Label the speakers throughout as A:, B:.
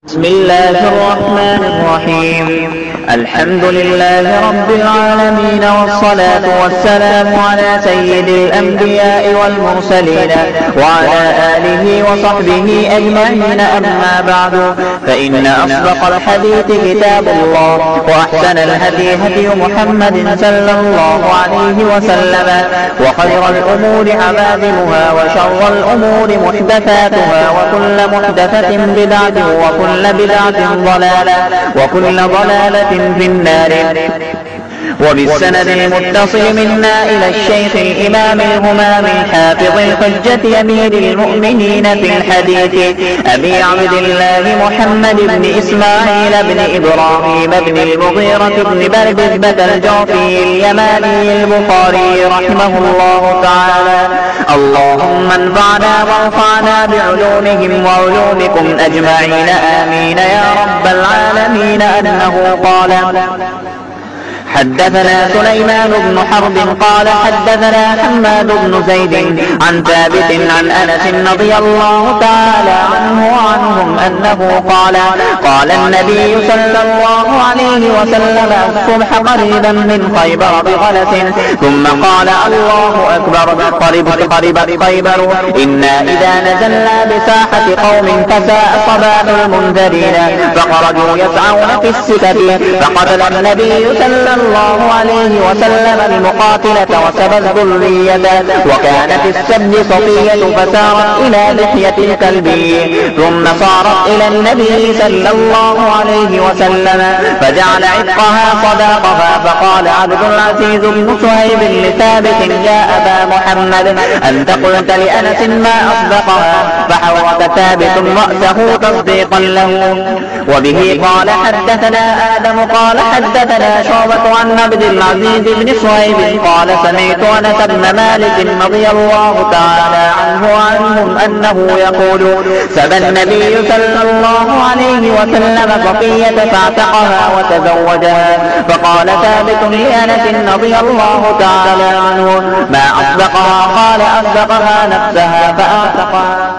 A: بسم الله الرحمن الرحيم. الحمد لله رب العالمين، والصلاة والسلام على سيد الأنبياء والمرسلين وعلى آله وصحبه أجمعين. أما بعد، فإن أصدق الحديث كتاب الله، وأحسن الهدي هدي محمد صلى الله عليه وسلم، وخير الأمور عبادها، وشر الأمور محدثاتها، وكل محدثة بدعة، وكل بدعة ضلالة، وكل ضلالة في النار. وبالسند المتصل منا إلى الشيخ الإمام الهمام الحافظ الحجة أمير المؤمنين في الحديث أبي عبد الله محمد بن إسماعيل بن إبراهيم بن المغيرة بن بردبة الجعفي اليماني البخاري رحمه الله تعالى. اللهم انفعنا وارفعنا بعلومهم وعلومكم أجمعين، آمين يا رب العالمين. أنه قال: حدثنا سليمان بن حرب قال حدثنا حماد بن زيد عن ثابت عن أنس رضي الله تعالى عنه وعنهم أنه قال: قال النبي صلى الله عليه وسلم: الصبح قريبا من خيبر بغلس، ثم قال: الله أكبر، قربت خيبر، إنا إذا نزلنا بساحة قوم فساء صباح المنذرين، فخرجوا يسعون في السكك، فقتل النبي صلى الله عليه وسلم المقاتلة وسبى الذرية، وكانت السبي صفية فسارت إلى لحية الكلب، ثم صارت إلى النبي صلى الله عليه وسلم فجعل عتقها صداقها، فقال عبد العزيز بن صهيب لثابت: يا أبا محمد، أنت قلت لأنس ما أصدقها، فحرك ثابت رأسه تصديقا له. وبه قال حدثنا آدم قال حدثنا شعبة عن عبد العزيز بن صهيب قال: سمعت أنس بن مالك رضي الله تعالى عنه وعنهم أنه يقول: سبى النبي صلى الله عليه وسلم صفية فاعتقها وتزوجها، فقال ثابت لأنس رضي الله تعالى عنه: ما أصدقها؟ قال: أصدقها نفسها فاعتقها.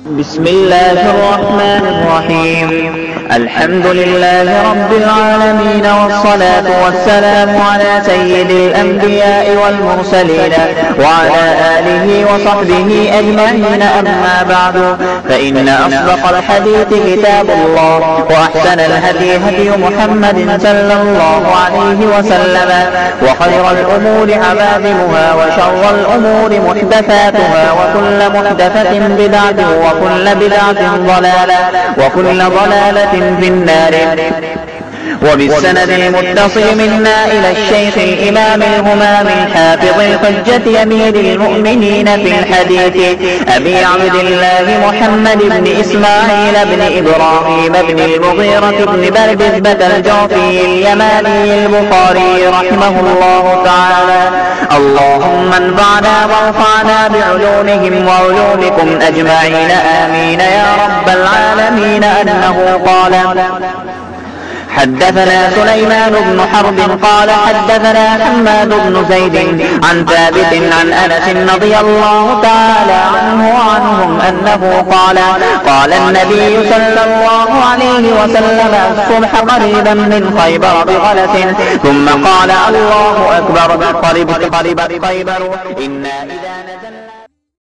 A: بسم الله الرحمن الرحيم. الحمد لله رب العالمين، والصلاة والسلام على سيد الأنبياء والمرسلين وعلى آله وصحبه أجمعين. أما بعد، فإن أصدق الحديث كتاب الله، وأحسن الهدي هدي محمد صلى الله عليه وسلم، وخير الأمور عبادها، وشر الأمور محدثاتها، وكل محدثة بدعة، وكل بدعة ضلالة، وكل ضلالة في النار. وبالسند المتصل منا إلى الشيخ الإمام الهمام الحافظ الحجة أمير المؤمنين في الحديث أبي عبد الله محمد بن إسماعيل بن إبراهيم بن المغيرة بن بردبة الجعفي اليماني البخاري رحمه الله تعالى. اللهم انفعنا وارفعنا بعلومهم وعلومكم أجمعين، آمين يا رب العالمين. أنه قال: حدثنا سليمان بن حرب قال حدثنا حماد بن زيد عن ثابت عن أنس رضي الله تعالى عنه وعنهم أنه قال: قال النبي صلى الله عليه وسلم: الصبح قريبا من خيبر بغلس، ثم قال: الله أكبر، قربت خيبر، إنا إذا نزلنا